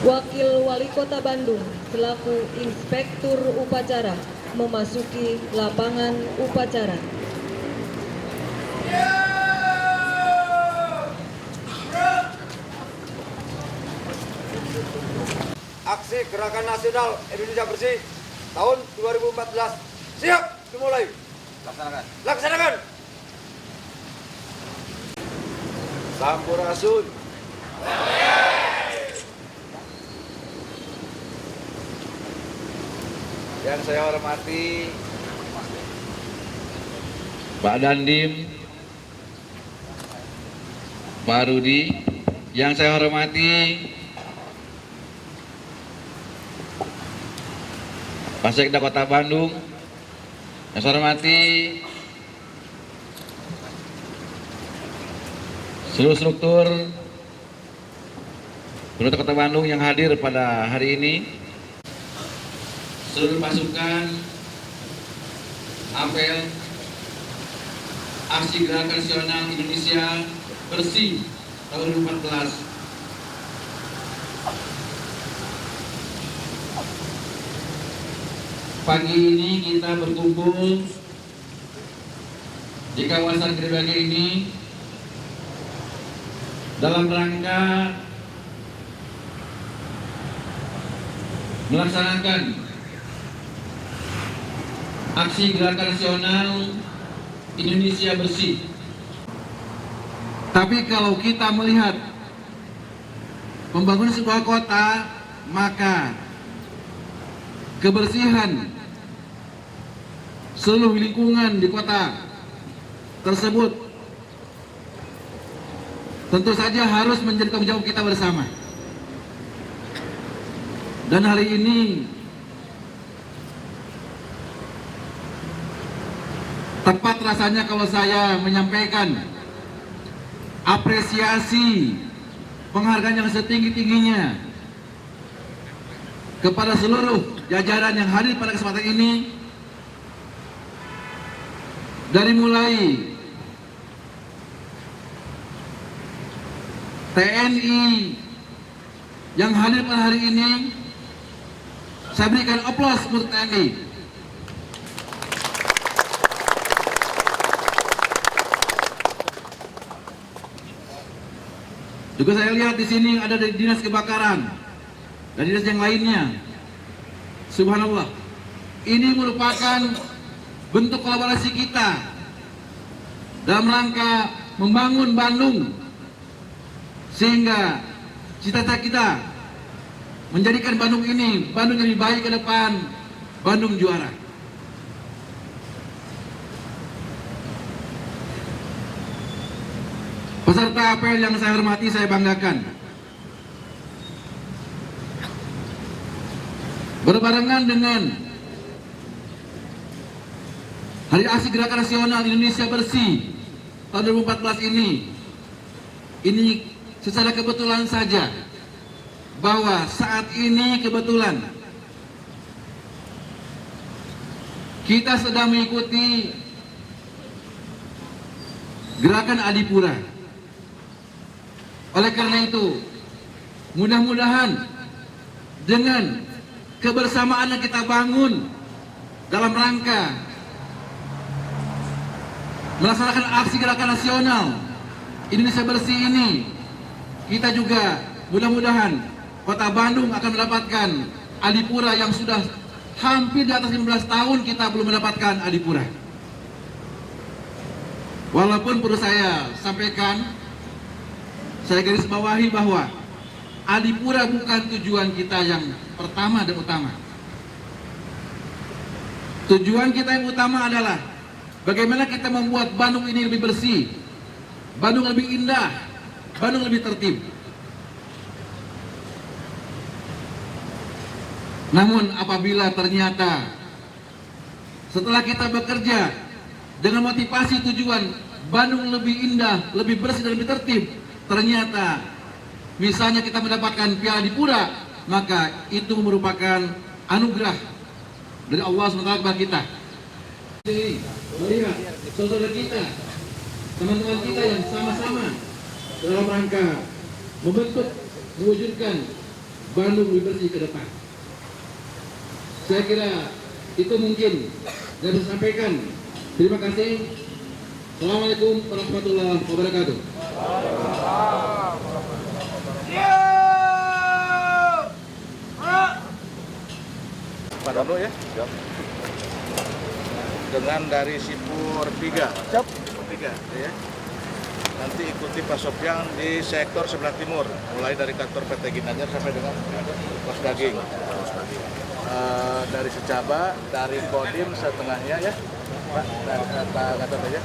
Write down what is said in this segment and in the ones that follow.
Wakil Wali Kota Bandung selaku Inspektur Upacara memasuki lapangan upacara. Aksi Gerakan Nasional Indonesia Bersih tahun 2014 siap dimulai. Laksanakan. Sampurasun. Yang saya hormati Pak Dandim, Pak Rudi, yang saya hormati Pak Sekda Kota Bandung, yang saya hormati seluruh struktur pemerintah Kota Bandung yang hadir pada hari ini, seluruh pasukan apel Aksi Gerakan Nasional Indonesia Bersih tahun 2014. Pagi ini kita berkumpul di kawasan Gedebage ini dalam rangka melaksanakan Aksi Gerakan Nasional Indonesia Bersih. Tapi kalau kita melihat pembangunan sebuah kota, maka kebersihan seluruh lingkungan di kota tersebut tentu saja harus menjadi tanggung jawab kita bersama. Dan hari ini tepat rasanya kalau saya menyampaikan apresiasi penghargaan yang setinggi-tingginya kepada seluruh jajaran yang hadir pada kesempatan ini, dari mulai TNI yang hadir pada hari ini, saya berikan aplaus untuk TNI. Juga saya lihat di sini ada dari dinas kebakaran dan dinas yang lainnya. Subhanallah, ini merupakan bentuk kolaborasi kita dalam rangka membangun Bandung, sehingga cita-cita kita menjadikan Bandung ini Bandung yang lebih baik ke depan, Bandung juara. Peserta apel yang saya hormati, saya banggakan, berbarengan dengan Hari Aksi Gerakan Nasional Indonesia Bersih tahun 2014 ini secara kebetulan saja bahwa saat ini kebetulan kita sedang mengikuti Gerakan Adipura. Oleh karena itu, mudah-mudahan dengan kebersamaan yang kita bangun dalam rangka melaksanakan aksi gerakan nasional Indonesia Bersih ini, kita juga mudah-mudahan Kota Bandung akan mendapatkan Adipura yang sudah hampir di atas 15 tahun kita belum mendapatkan Adipura. Walaupun perlu saya sampaikan, saya garis bawahi bahwa Adipura bukan tujuan kita yang pertama dan utama. Tujuan kita yang utama adalah bagaimana kita membuat Bandung ini lebih bersih, Bandung lebih indah, Bandung lebih tertib. Namun apabila ternyata setelah kita bekerja dengan motivasi tujuan Bandung lebih indah, lebih bersih dan lebih tertib, ternyata misalnya kita mendapatkan Piala Adipura, maka itu merupakan anugerah dari Allah SWT kepada kita. Melihat saudara kita, teman-teman kita yang sama-sama dalam rangka membentuk, mewujudkan Bandung lebih bersih ke depan. Saya kira itu mungkin saya bisa sampaikan. Terima kasih. Assalamualaikum warahmatullahi wabarakatuh. Pak Dono ya. Dengan dari Sipur 3. Siap. 3 ya. Nanti ikuti Pak Sopyan di sektor sebelah timur, mulai dari kantor PT Ginanjar sampai dengan Pos Daging. Dari Secaba, dari Kodim setengahnya ya, Pak, dari Pak Gatot aja,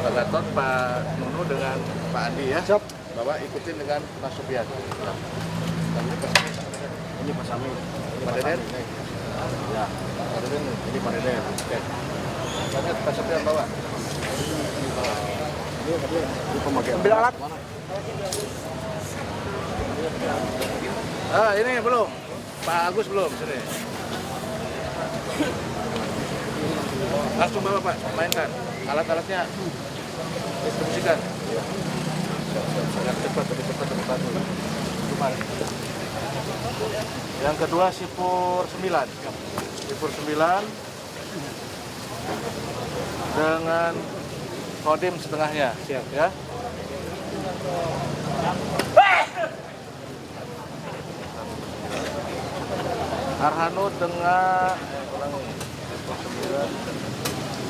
Pak Gatot, Pak Nunu dengan Pak Andi ya. Siap. Bapak ikutin dengan Pak Sopyan. Ini Pak Sami. Pak Deden. Ya, Pak Deden, ini Pak Deden. Oke. Banyak Pak Sopyan bawa. Ambil alat. Ini belum. Pak Agus belum. Sini. Langsung bawa Pak, mainkan. Alat-alatnya distribusikan. Sangat cepat, lebih cepat, lebih bagus. Cuman. Yang kedua Sipur 9. Sipur 9 dengan Kodim setengahnya. Siap ya. Arhanud dengan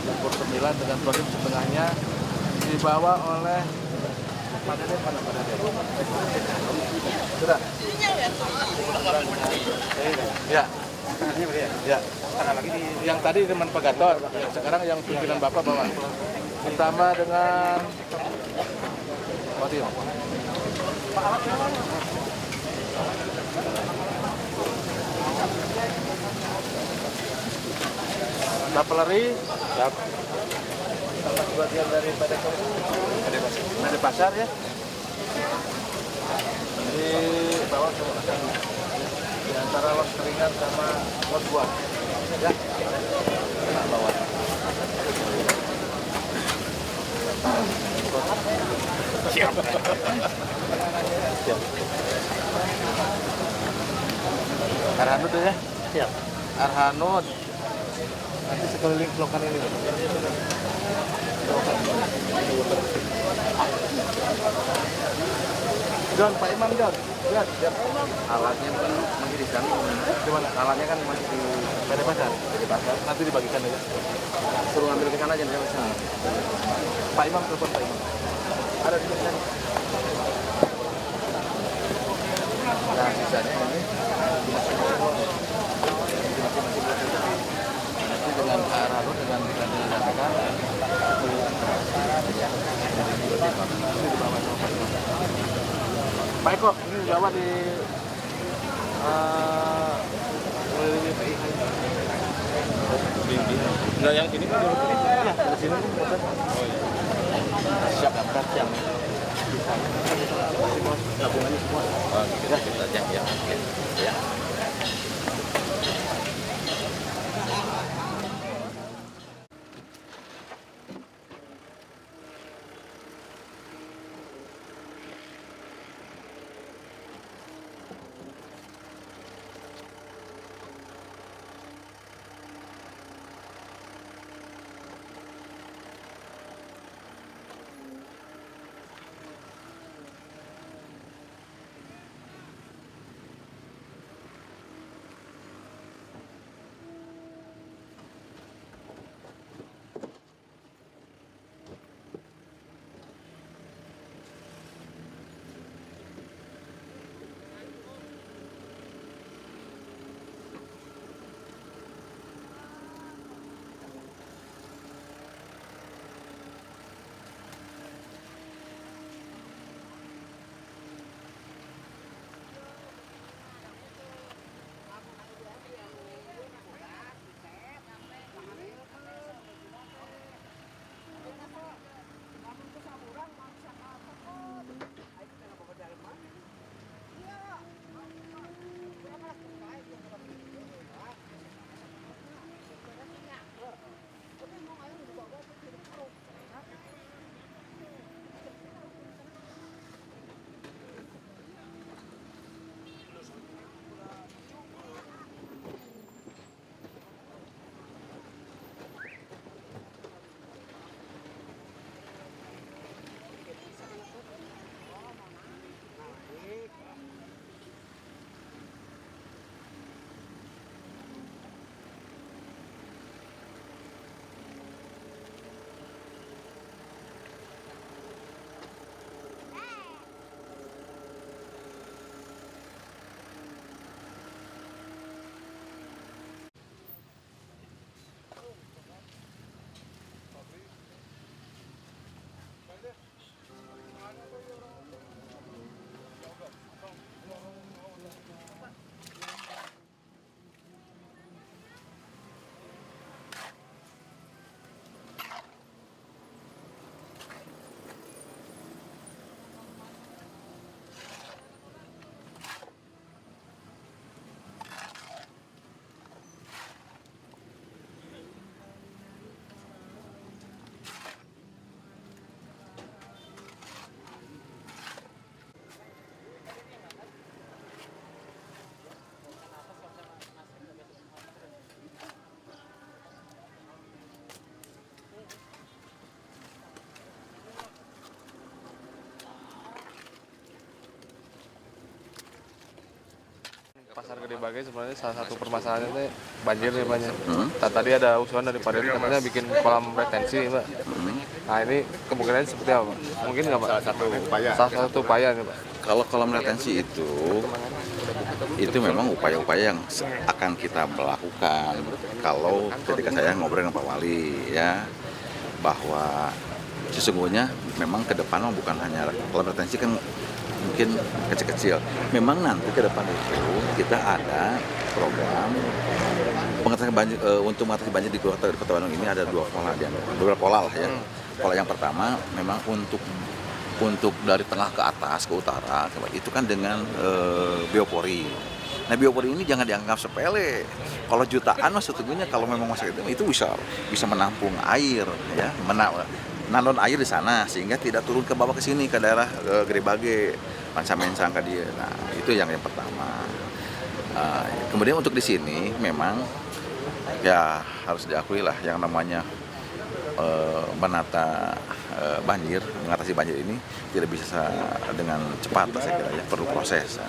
Sipur 9 dengan Kodim setengahnya dibawa oleh Pak Deden, mana Pak Deden? Sudah. Ya. Ya. Yang tadi teman Pak Gatot, sekarang yang pimpinan Bapak bawa. Ditambah dengan Kodim. Tapeleri, siap. Tambah sebagian dari Pade Pasar ya. Di bawah semua di antara los keringan sama los buah. Ya. Nah, bawah. Siap. Siap. Arhanud ya? Siap. Arhanud. Nanti sekeliling selokan ini. John, Pak Imam John. Lihat, siap. Alatnya masih di sana. Gimana? Alatnya kan masih di Pade Pasar. Pade Pasar. Nanti dibagikan aja. Suruh ambil ke sana aja nih. Pak Imam, telepon Pak Imam. Ada di sana. Nah, sisanya ini nanti dengan Arhanud dengan dilakukan Pak Eko, ini dibawa di Enggak yang ini kan ya, di sini. oh iya. Siap daftar siap. Gabungannya semua. Oh, gitu aja ya. Ya. Pasar Gede Bage sebenarnya salah satu permasalahannya itu banjir ya Pak. Tadi ada usulan dari Pak Dedi katanya bikin kolam retensi Pak. Nah ini kemungkinan seperti apa Pak? Mungkin nggak Pak? Salah satu upaya nih Pak. Kalau kolam retensi itu memang upaya-upaya yang akan kita melakukan. Kalau ketika saya ngobrol dengan Pak Wali ya, bahwa sesungguhnya memang ke depan bukan hanya kolam retensi kan mungkin kecil-kecil. Memang nanti ke depan itu kita ada program pengatasan banjir, untuk mengatasi banjir di kota Bandung ini ada beberapa pola lah ya. Pola yang pertama memang untuk dari tengah ke atas ke utara itu kan dengan biopori. Nah biopori ini jangan dianggap sepele. Kalau jutaan mas sesungguhnya kalau memang masyarakat itu bisa menampung air ya, nanon air di sana sehingga tidak turun ke bawah ke sini ke daerah Gede Bage, Panca-Mencang ke dia. Nah itu yang pertama. Kemudian untuk di sini memang ya harus diakui lah yang namanya menata banjir, mengatasi banjir ini tidak bisa dengan cepat saya kira ya, perlu proses.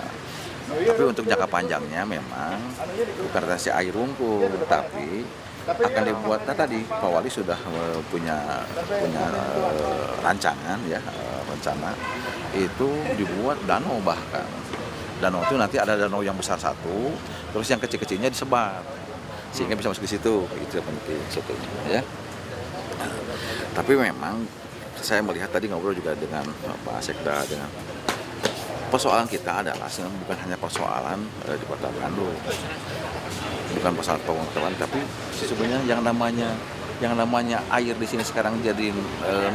Tapi untuk jangka panjangnya memang bukan retensi air wungkul, tapi akan dibuat. Nah tadi Pak Wali sudah punya rancangan ya, rencana itu dibuat danau, bahkan danau itu nanti ada danau yang besar satu, terus yang kecil-kecilnya disebar sehingga bisa masuk ke situ. Itu penting sebetulnya ya. Tapi memang saya melihat tadi ngobrol juga dengan Pak Sekda, dengan persoalan kita adalah bukan hanya persoalan di Kota Bandung, bukan persoalan pengetahuan, tapi sesungguhnya yang namanya air di sini sekarang jadi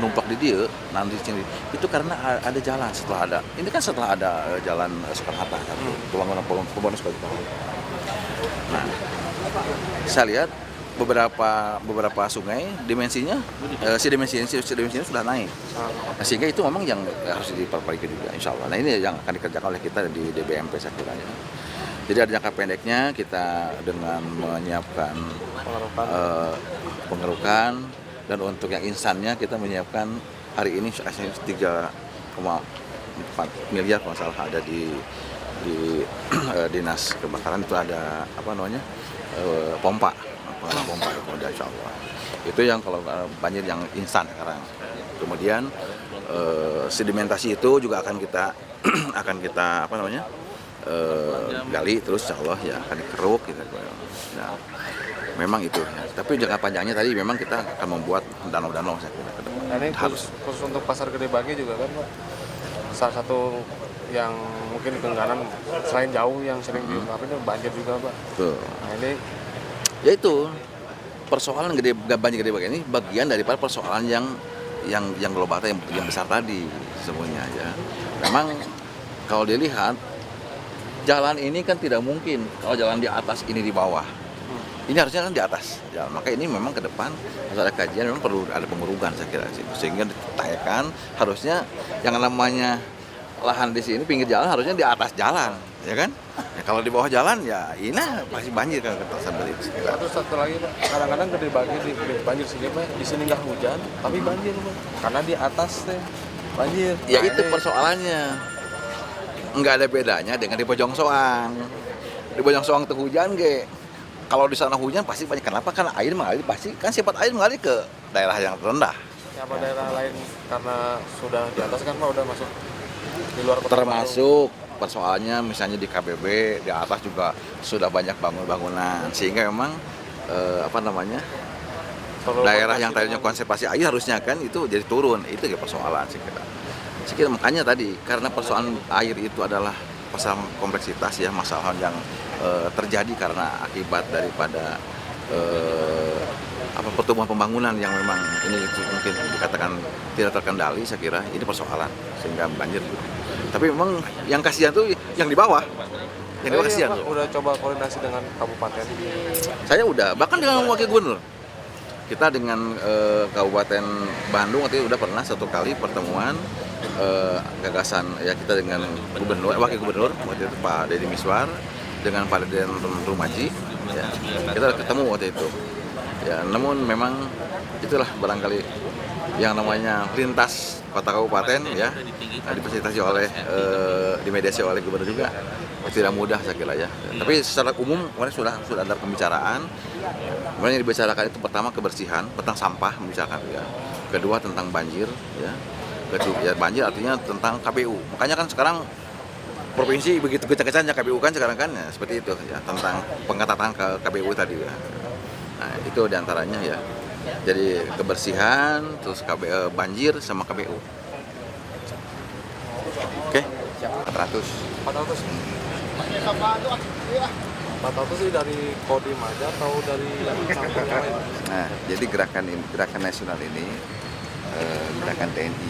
numpak di dia nanti di sini itu karena ada jalan setelah ada jalan Soekarno-Hatta pembangunan Soekarno. Nah, saya lihat beberapa sungai dimensinya sudah naik. Nah, sehingga itu memang yang harus diperbaiki juga insya Allah. Nah ini yang akan dikerjakan oleh kita di DBMP saya kira ya. Jadi ada jangka pendeknya kita dengan menyiapkan pengerukan, dan untuk yang insannya kita menyiapkan hari ini 3,4 miliar kalau salah ada di dinas kebakaran itu ada pompa itu insya Allah. Itu yang kalau banjir yang instan sekarang. Kemudian sedimentasi itu juga akan kita gali terus insya Allah ya, akan dikeruk gitu. Nah, memang itu. Tapi jangka panjangnya tadi memang kita akan membuat danau-danau saya kira ke depan. Nah, ini khusus untuk Pasar Gede Bage juga kan Pak, salah satu yang mungkin kengganan selain jauh yang sering diungkapin banjir juga Pak. Tuh. Nah ini Ya itu persoalan banjir Gede Bage ini bagian daripada persoalan yang global yang besar tadi semuanya ya. Memang kalau dilihat jalan ini kan tidak mungkin kalau jalan di atas ini di bawah. Ini harusnya kan di atas. Ya, maka ini memang ke depan harus ada kajian, memang perlu ada pengurugan saya kira sehingga ditanyakan harusnya yang namanya lahan di sini pinggir jalan harusnya di atas jalan, ya kan? Ya, kalau di bawah jalan ya ini pasti banjir kan sampai itu. terus satu lagi Pak, kadang-kadang Gede Bage di banjir sini Pak, di sini nggak hujan tapi banjir Pak, karena di atas teh banjir. Ya Nah, itu persoalannya. Nggak ada bedanya dengan di Bojong Soang. Di Bojong Soang tuh hujan kalau di sana hujan pasti banyak. Kenapa? Karena air mengalir, pasti kan sifat air mengalir ke daerah yang rendah. Ya, apa daerah lain karena sudah di atas kan Pak, udah masuk di luar kota Termasuk persoalannya misalnya di KBB di atas juga sudah banyak bangunan sehingga memang daerah yang tadinya konservasi air harusnya kan itu jadi turun. Itu ya persoalan saya kira. Makanya tadi karena persoalan air itu adalah persoalan kompleksitas ya, masalah yang terjadi karena akibat daripada pertumbuhan pembangunan yang memang ini mungkin dikatakan tidak terkendali, saya kira ini persoalan sehingga banjir. Tapi memang yang kasihan tuh yang di bawah. Yang di bawah kasihan. Udah coba koordinasi dengan kabupaten? Saya udah, bahkan dengan wakil gubernur. Kita dengan Kabupaten Bandung waktu itu udah pernah satu kali pertemuan gagasan ya, kita dengan wakil gubernur waktu itu Pak Deddy Miswar dengan Pak Deden Rumaji ya, kita ketemu waktu itu ya. Namun memang itulah barangkali yang namanya lintas kota kabupaten ya, difasilitasi oleh dimediasi oleh gubernur juga tidak mudah saya kira ya. Tapi secara umum kemarin sudah ada pembicaraan. Kemudian yang dibicarakan itu pertama kebersihan, tentang sampah membicarakan ya. Kedua tentang banjir ya. Kedua ya banjir artinya tentang KPU. Makanya kan sekarang provinsi begitu kencang-kencangnya KPU kan sekarang kan ya, seperti itu ya, tentang pengetatan ke KPU tadi ya. Nah, itu diantaranya ya. Jadi kebersihan, terus banjir sama KPU. Oke, 400. 400 sih dari Kodim aja atau dari campur yang lain? Nah, jadi gerakan nasional ini gerakan TNI.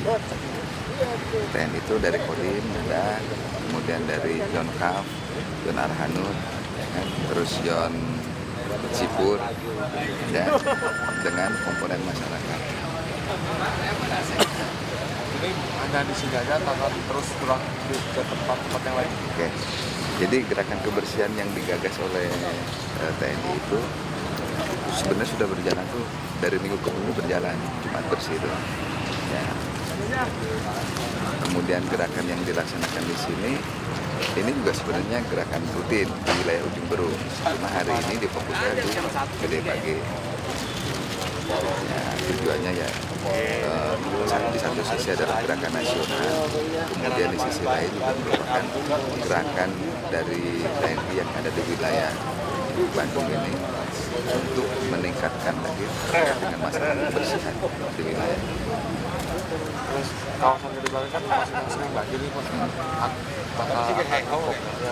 TNI itu dari Kodim ada, kemudian dari Yonkaf, Yon Arhanud, ya kan? Terus Yon Sipur, dan dengan komponen masyarakat. Ini hanya di sini aja atau terus pulang ke tempat-tempat yang lain? Oke, jadi gerakan kebersihan yang digagas oleh TNI itu sebenarnya sudah berjalan tuh dari minggu ke minggu berjalan, Jumat bersih itu. Ya. Kemudian gerakan yang dilaksanakan di sini ini juga sebenarnya gerakan rutin di wilayah Ujung Berung. Cuma hari ini difokuskan di Gede Bage. Ya, tujuannya ya di satu sisi adalah gerakan nasional, kemudian di sisi lain juga merupakan gerakan dari TNI yang ada di wilayah Bandung ini untuk meningkatkan lagi dengan masalah kebersihan di wilayah. Terus kawasan Gede Bage kan masih sering banjir nih Pak. Bakal ya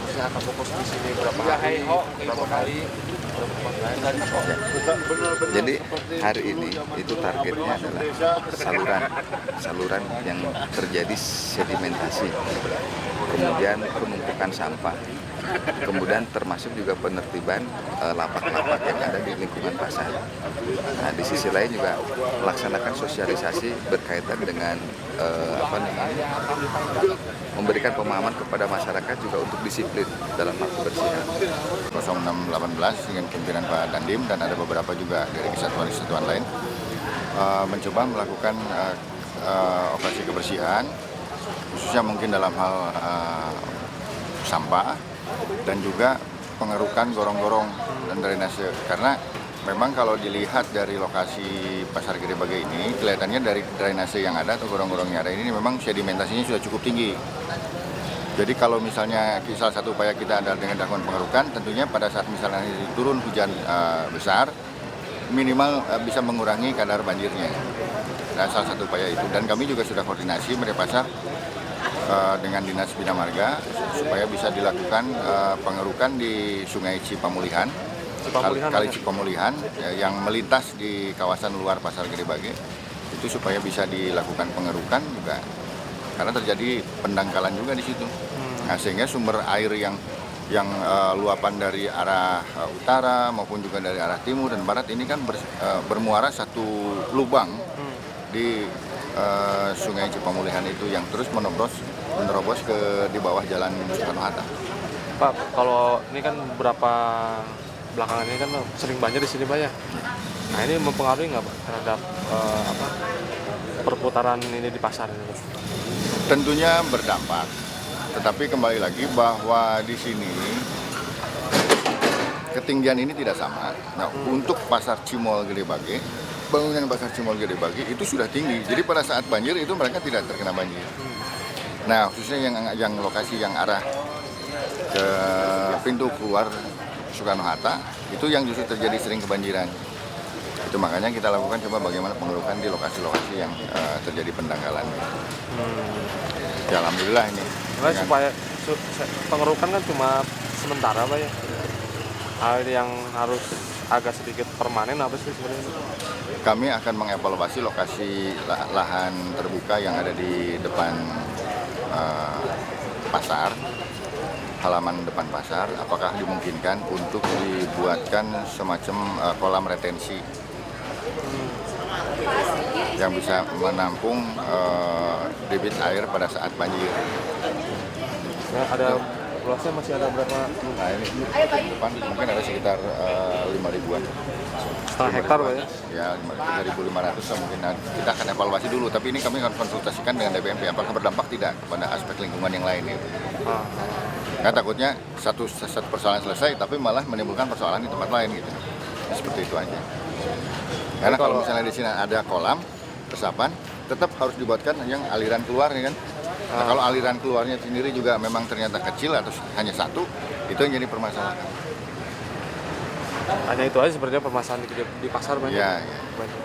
maksudnya akan fokus di sini berapa hari, berapa kali, berapa kali. Jadi hari ini itu targetnya adalah saluran yang terjadi sedimentasi, kemudian penumpukan sampah, kemudian termasuk juga penertiban lapak-lapak yang ada di lingkungan pasar. Nah, di sisi lain juga melaksanakan sosialisasi berkaitan dengan memberikan pemahaman kepada masyarakat juga untuk disiplin dalam hal kebersihan. 0618 dengan pimpinan Pak Dandim dan ada beberapa juga dari kesatuan-kesatuan lain mencoba melakukan operasi kebersihan, khususnya mungkin dalam hal sampah dan juga pengerukan gorong-gorong dan drainase. Karena memang kalau dilihat dari lokasi Pasar Gede Bage ini, kelihatannya dari drainase yang ada atau gorong-gorong yang ada ini memang sedimentasinya sudah cukup tinggi. Jadi kalau misalnya salah satu upaya kita adalah dengan dilakukan pengerukan, tentunya pada saat misalnya turun hujan besar, minimal bisa mengurangi kadar banjirnya. Nah, salah satu upaya itu. Dan kami juga sudah koordinasi Meriah Pasar dengan Dinas Bina Marga supaya bisa dilakukan pengerukan di Sungai Cipamulihan, Kali Cipamulihan yang melintas di kawasan luar Pasar Gede Bage, itu supaya bisa dilakukan pengerukan juga karena terjadi pendangkalan juga di situ. Nah, sehingga sumber air yang luapan dari arah utara maupun juga dari arah timur dan barat ini kan bermuara satu lubang di Sungai Cipamulihan itu yang terus menerobos ke di bawah Jalan Soekarno-Hatta. Pak, kalau ini kan beberapa belakangan ini kan sering banjir di sini Pak ya. Nah, ini mempengaruhi nggak Pak terhadap perputaran ini di pasar ini? Tentunya berdampak, tetapi kembali lagi bahwa di sini ketinggian ini tidak sama. Nah, untuk Pasar Cimol Gede Bage, bangunan Pasar Cimol Gede Bage itu sudah tinggi, jadi pada saat banjir itu mereka tidak terkena banjir. Nah, khususnya yang lokasi yang arah ke pintu keluar Soekarno-Hatta, itu yang justru terjadi sering kebanjiran. Itu makanya kita lakukan coba bagaimana pengerukan di lokasi-lokasi yang terjadi pendangkalan. Ya, alhamdulillah ini. Nah, supaya pengerukan kan cuma sementara Pak ya. Hal yang harus agak sedikit permanen apa sih sebenarnya? Kami akan mengevaluasi lokasi lahan terbuka yang ada di depan pasar, halaman depan pasar, apakah dimungkinkan untuk dibuatkan semacam kolam retensi yang bisa menampung debit air pada saat banjir. Ya, ada luasnya masih ada berapa? Nah ini depan mungkin ada sekitar 5.000-an. Setengah hektar Pak ya? Ya 3.500 lah mungkin. Nah, kita akan evaluasi dulu, tapi ini kami akan konsultasikan dengan DPMP apakah berdampak tidak kepada aspek lingkungan yang lain itu. Karena takutnya satu persoalan selesai tapi malah menimbulkan persoalan di tempat lain gitu. Seperti itu aja. Karena kalau misalnya di sini ada kolam resapan, tetap harus dibuatkan yang aliran keluar ya kan. Nah, kalau aliran keluarnya sendiri juga memang ternyata kecil atau hanya satu, itu yang jadi permasalahan. Hanya itu aja sebenarnya permasalahan di pasar banyak. Ya, ya. Banyak.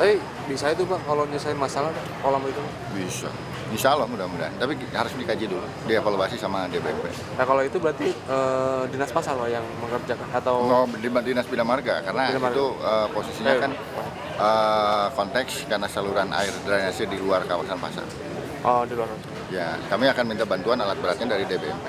Tapi bisa itu Pak kalau nyelesain masalah kolam itu? Bisa. Insya Allah mudah-mudahan. Tapi harus dikaji dulu, dievaluasi sama DPMP. Nah kalau itu berarti dinas pasar Pak yang mengerjakan atau? Dinas Bina Marga, karena Bina Marga. itu posisinya kan konteks karena saluran air drainase di luar kawasan pasar. Oh di luar. Ya, kami akan minta bantuan alat beratnya dari DPMP.